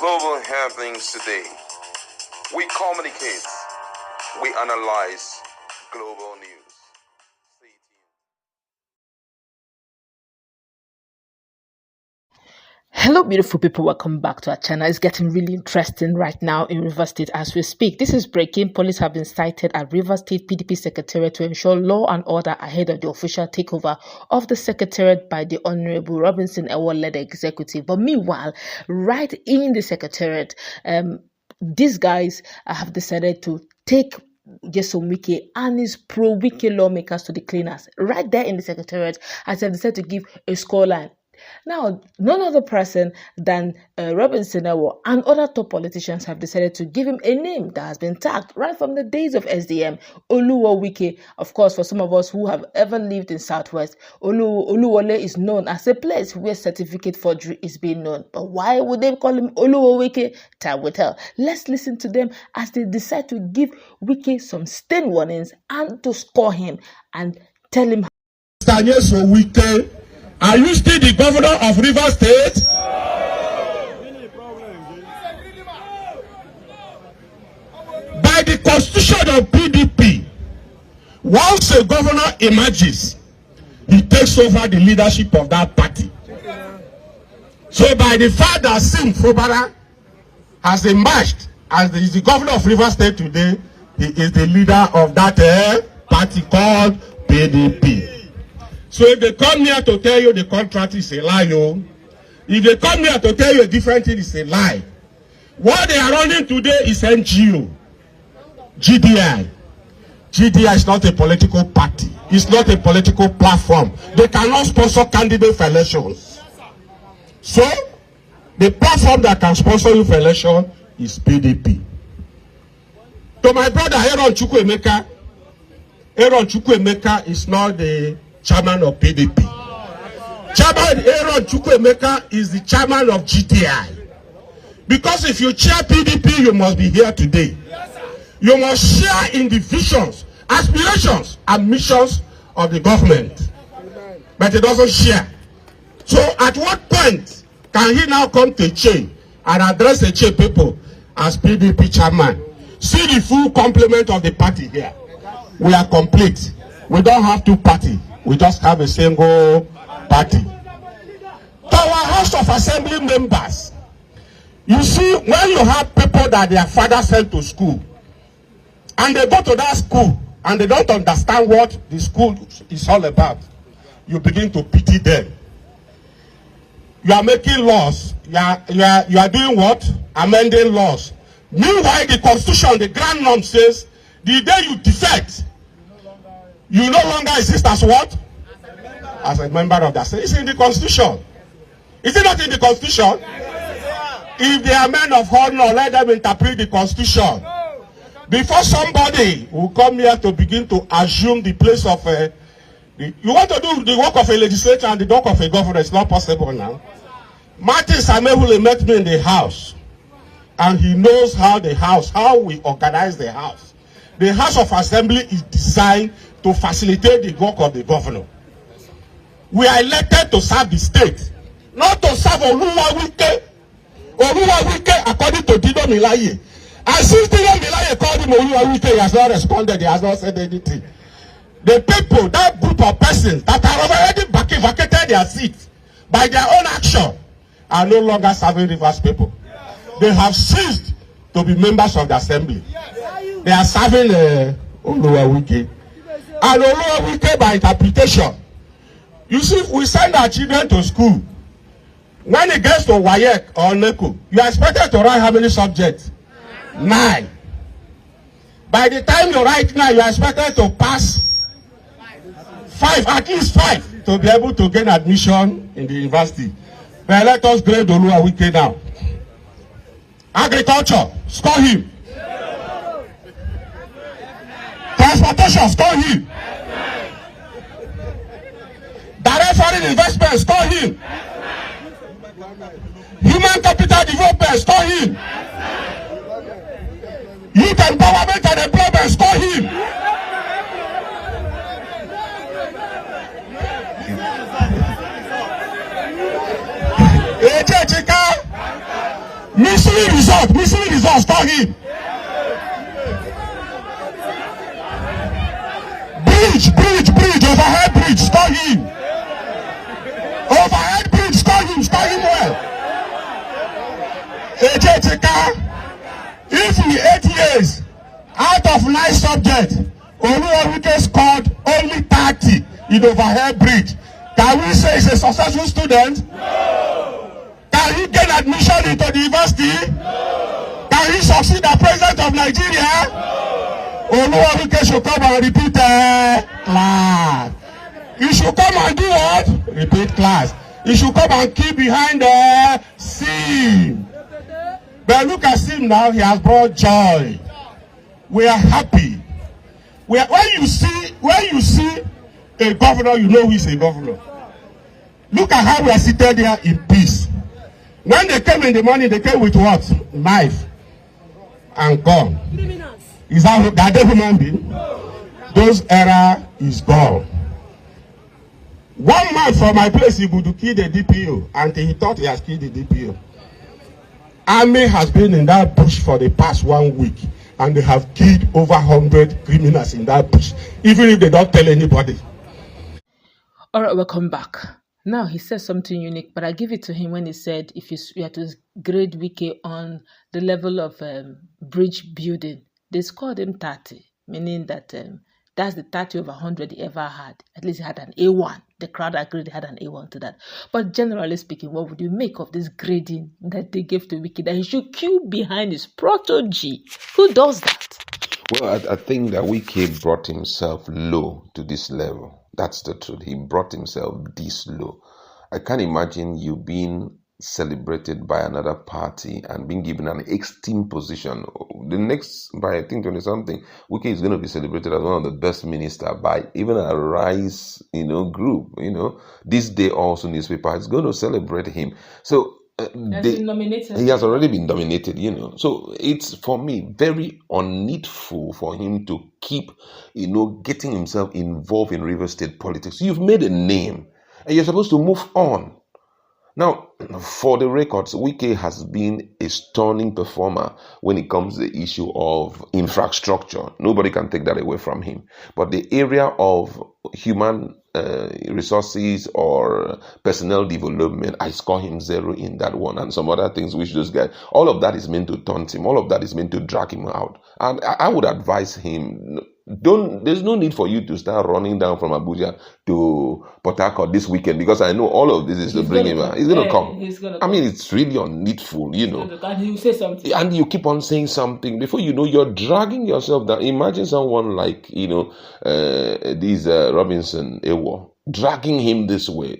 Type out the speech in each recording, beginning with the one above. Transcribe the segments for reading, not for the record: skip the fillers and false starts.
global happenings today. We communicate, we analyze global news. Stay tuned. Hello, beautiful people. Welcome back to our channel. It's getting really interesting right now in Rivers State as we speak. This is breaking. Police have been cited at Rivers State PDP Secretariat to ensure law and order ahead of the official takeover of the Secretariat by the Honorable Robinson Ewor-led executive. But meanwhile, right in the Secretariat, these guys have decided to take Wike and his pro-Wike lawmakers to the cleaners. Right there in the Secretariat, as they've decided to give a scoreline. Now, none other person than Robinson Ewor and other top politicians have decided to give him a name that has been tagged right from the days of SDM, OluWike. Of course, for some of us who have ever lived in Southwest, Oluwole is known as a place where certificate forgery is being known. But why would they call him OluWike? Time will tell. Let's listen to them as they decide to give Wike some stern warnings and to score him and tell him. Wike, are you still the governor of Rivers State? By the constitution of PDP, once a governor emerges, he takes over the leadership of that party. So by the fact that Fubara has emerged as the governor of Rivers State today, he is the leader of that party called PDP. So if they come here to tell you the contract is a lie, if they come here to tell you a different thing, it's a lie. What they are running today is NGO, GDI. GDI is not a political party. It's not a political platform. They cannot sponsor candidates for elections. So the platform that can sponsor you for election is PDP. To my brother Aaron Chukwuemeka is not the chairman of PDP. Chairman Aaron Chukwuemeka is the chairman of GDI. Because if you chair PDP, you must be here today. You must share in the visions, aspirations, and missions of the government. But he doesn't share. So at what point can he now come to Che and address the Che people as PDP chairman? See the full complement of the party here. We are complete. We don't have two parties. We just have a single party. To our House of Assembly members, you see, when you have people that their father sent to school, and they go to that school, and they don't understand what the school is all about, you begin to pity them. You are making laws. You are doing what? Amending laws. Meanwhile, the Constitution, the grand norm says, the day you defect, you no longer exist as what? As a member of that state. It's in the Constitution. Is it not in the Constitution? If they are men of honor, let them interpret the Constitution. Before somebody will come here to begin to assume the place of a... You want to do the work of a legislature and the work of a governor. It's not possible now. Martin Samehule met me in the house. And he knows how we organize the house. The House of Assembly is designed to facilitate the work of the governor. We are elected to serve the state, not to serve OluWike. OluWike, according to Dino melaye. And since Dino melaye called him OluWike, he has not responded, he has not said anything. The people, that group of persons that are already vacated their seats by their own action, are no longer serving Rivers people. They have ceased to be members of the assembly. They are serving OluWike. And OluWike, by interpretation, you see, we send our children to school. When it gets to Wike or Neko, you are expected to write how many subjects? 9. By the time you write 9, you are expected to pass 5, at least 5, to be able to gain admission in the university. But let us grade OluWike now. Agriculture, score him. Transportation, score him. Direct foreign investment, score him. Human capital development, score him. Youth empowerment and employment, score him. Missing result, stop him. Bridge, overhead bridge, stop him. Overhead bridge, stop him well. If in 8 years, out of 9 subjects, OluWike scored only 30 in overhead bridge, can we say he's a successful student? No. Can he gain admission into the university? No. Can he succeed as president of Nigeria? No. OluWike should come and repeat class. He should come and do what? Repeat class. He should come and keep behind the scene. But look at him now, he has brought joy. We are happy. When you see a governor, you know who is a governor. Look at how we are seated there in peace. When they came in the morning, they came with what? Knife and gun. Is that the human being? Those era is gone. One man from my place, he would kill the DPO, and he thought he has killed the DPO. Army has been in that bush for the past 1 week, and they have killed over 100 criminals in that bush, even if they don't tell anybody. All right, welcome back. Now, he said something unique, but I give it to him when he said if you had to grade Wike on the level of bridge building, they scored him 30, meaning that that's the 30 over 100 he ever had. At least he had an A1. The crowd agreed he had an A1 to that. But generally speaking, what would you make of this grading that they gave to Wike, that he should queue behind his protege? Who does that? Well, I think that Wike brought himself low to this level. That's the truth. He brought himself this low. I can't imagine you being celebrated by another party and being given an esteemed position. The next, by I think 20-something, Wike is going to be celebrated as one of the best ministers by even a Rise, group. This day also newspaper is going to celebrate him. So he has already been nominated, So it's, for me, very unneedful for him to keep, getting himself involved in River State politics. You've made a name and you're supposed to move on. Now, for the records, Wike has been a stunning performer when it comes to the issue of infrastructure. Nobody can take that away from him. But the area of human resources or personnel development, I score him 0 in that one, and some other things which those guys, all of that is meant to taunt him. All of that is meant to drag him out. And I would advise him, there's no need for you to start running down from Abuja to Port Harcourt this weekend, because I know all of this is to bring him out. He's going to come. I mean, it's really unneedful, And he'll say something. And you keep on saying something. Before you know, you're dragging yourself down. Imagine someone like, this Robinson Ewor, dragging him this way.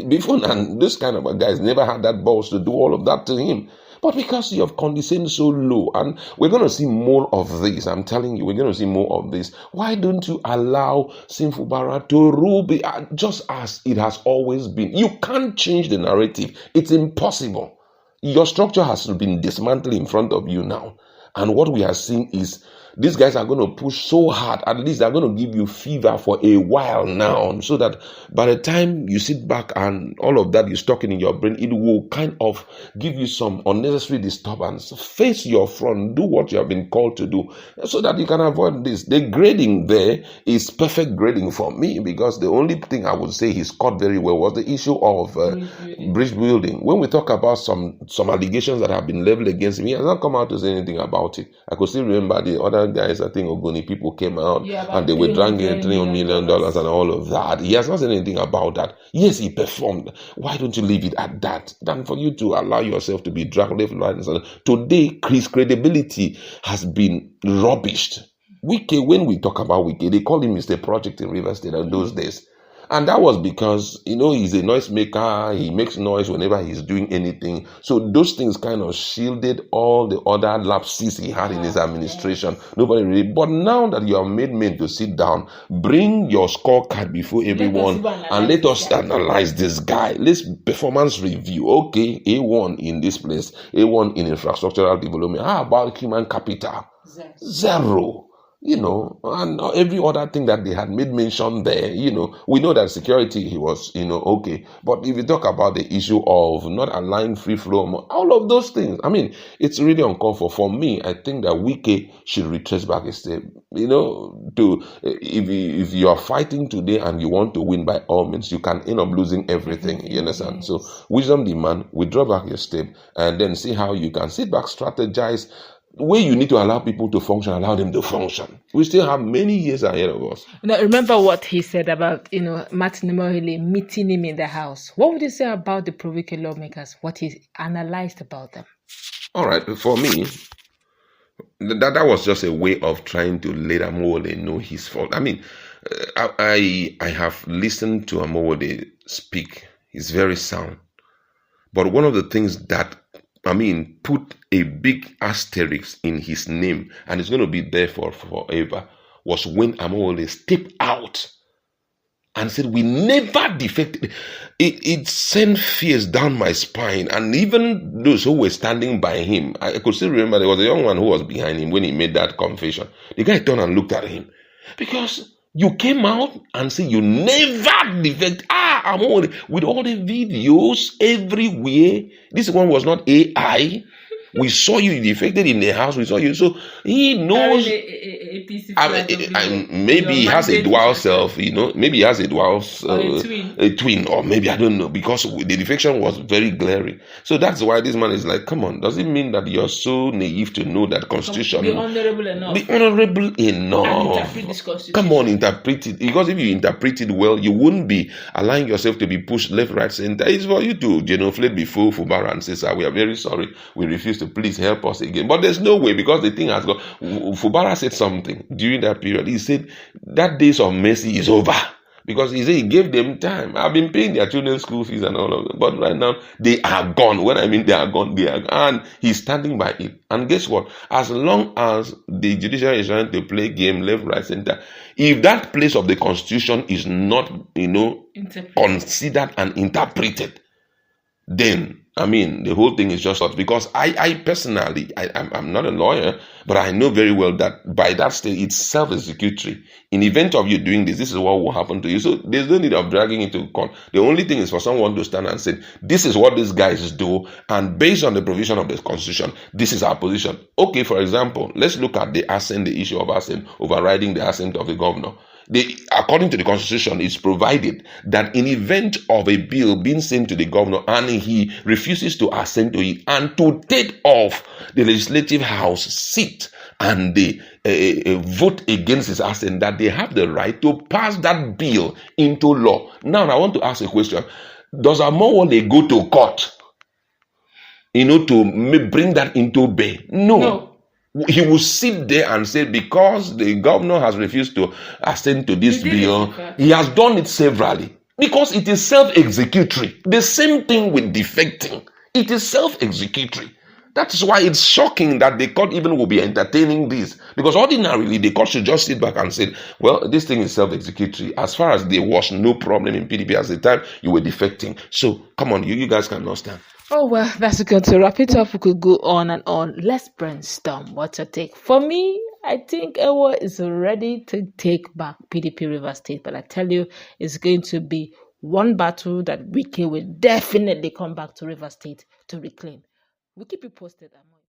Before, and this kind of a guy's never had that balls to do all of that to him. But because you have condescended so low, and we're going to see more of this, I'm telling you, we're going to see more of this. Why don't you allow Fubara to rule just as it has always been? You can't change the narrative. It's impossible. Your structure has been dismantled in front of you now. And what we are seeing is these guys are going to push so hard. At least they're going to give you fever for a while now, so that by the time you sit back and all of that is talking in your brain, it will kind of give you some unnecessary disturbance. Face your front, do what you have been called to do, so that you can avoid this. The grading there is perfect grading for me, because the only thing I would say he scored very well was the issue of bridge building. When we talk about some allegations that have been leveled against him, he has not come out to say anything about it. I could still remember the other guys, I think Ogoni people came out and they were dragging $300 million and all of that. He has not said anything about that. Yes, he performed. Why don't you leave it at that? Than for you to allow yourself to be dragged left, right, and center. Today, his credibility has been rubbished. Wike, when we talk about Wike, they call him Mr. Project in River State in those days. And that was because, he's a noise maker. He makes noise whenever he's doing anything. So those things kind of shielded all the other lapses he had in his administration. Nobody really. But now that you have made men to sit down, bring your scorecard before everyone and let us analyze this guy. Let's performance review. Okay, A1 in this place, A1 in infrastructural development. How about human capital? 0. and every other thing that they had made mention there, we know that security, he was, okay. But if you talk about the issue of not allowing free flow, all of those things, I mean, it's really uncalled for. For me, I think that Wike should retrace back his step, if you are fighting today and you want to win, by all means, you can end up losing everything, you understand? So wisdom demand, withdraw back your step, and then see how you can sit back, strategize. Where you need to allow people to function, allow them to function. We still have many years ahead of us. Now, remember what he said about, Martin Emohile meeting him in the house. What would you say about the pro-Wike lawmakers, what he analyzed about them? All right, for me, that was just a way of trying to let Amowole know his fault. I mean, I have listened to Amowole speak. He's very sound. But one of the things that put a big asterisk in his name, and it's going to be there for forever, was when Amowole stepped out and said, we never defected. It sent fears down my spine. And even those who were standing by him, I could still remember there was a young one who was behind him when he made that confession. The guy turned and looked at him. Because you came out and said you never defect. Amowole, with all the videos everywhere. This one was not AI. We saw you defected in the house. We saw you. So he knows. Maybe he has a dual self, Maybe he has a dual a twin, or maybe I don't know, because the defection was very glaring. So that's why this man is like, come on, does it mean that you're so naive to know that Constitution? Be honorable enough. Be honorable enough. Come on, interpret it. Because if you interpret it well, you wouldn't be allowing yourself to be pushed left, right, center. It's for you to genuflect before Fubara and say, sir, we are very sorry. We refuse to, please help us again. But there's no way, because the thing has gone. Fubara said something during that period. He said that days of mercy is over, because he said he gave them time. I've been paying their children's school fees and all of them, but right now they are gone. When I mean they are gone, and he's standing by it. And guess what? As long as the judiciary is trying to play game left, right, center, if that place of the Constitution is not, considered and interpreted, then the whole thing is just out. Because I personally, I'm not a lawyer, but I know very well that by that stage, it's self-executory. In event of you doing this is what will happen to you. So there's no need of dragging it to court. The only thing is for someone to stand and say, this is what these guys do, and based on the provision of the Constitution, this is our position. Okay, for example, let's look at the issue of assent, overriding the assent of the governor. According to the Constitution, it's provided that in event of a bill being sent to the governor and he refuses to assent to it and to take off the legislative house seat and they vote against his assent, that they have the right to pass that bill into law. Now, I want to ask a question. Does Amowole go to court, to bring that into bear? No. He will sit there and say, because the governor has refused to assent to this bill, he has done it severally. Because it is self-executory. The same thing with defecting. It is self-executory. That is why it's shocking that the court even will be entertaining this. Because ordinarily, the court should just sit back and say, well, this thing is self-executory. As far as there was no problem in PDP at the time, you were defecting. So, come on, you guys cannot stand. Oh, well, that's good. To wrap it up, we could go on and on. Let's brainstorm. What's your take? For me, I think Ewor is ready to take back PDP River State. But I tell you, it's going to be one battle that Wike will definitely come back to River State to reclaim. We'll keep you posted.